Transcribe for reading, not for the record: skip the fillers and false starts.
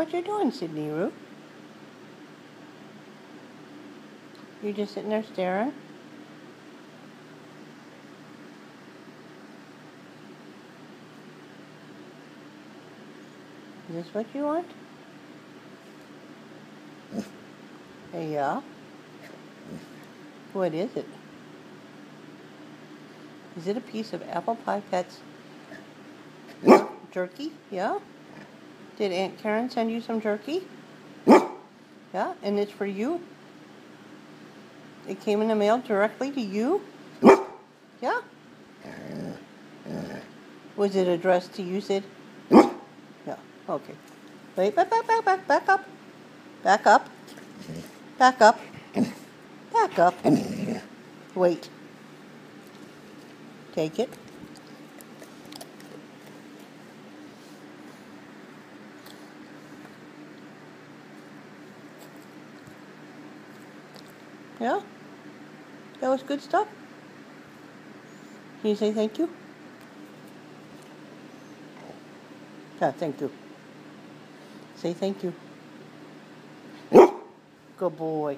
what you're doing, Sydney Rue? You're just sitting there staring? Is this what you want? Yeah? What is it? Is it a piece of Apple Pie Pet's jerky? Yeah? Did Aunt Karen send you some jerky? Yeah? And it's for you? It came in the mail directly to you? Yeah? Was it addressed to you, Sid? Yeah. Okay. Wait, back up. Back up. Back up. Back up. Wait. Take it. Yeah? That was good stuff. Can you say thank you? Yeah, thank you. Say thank you. Good boy.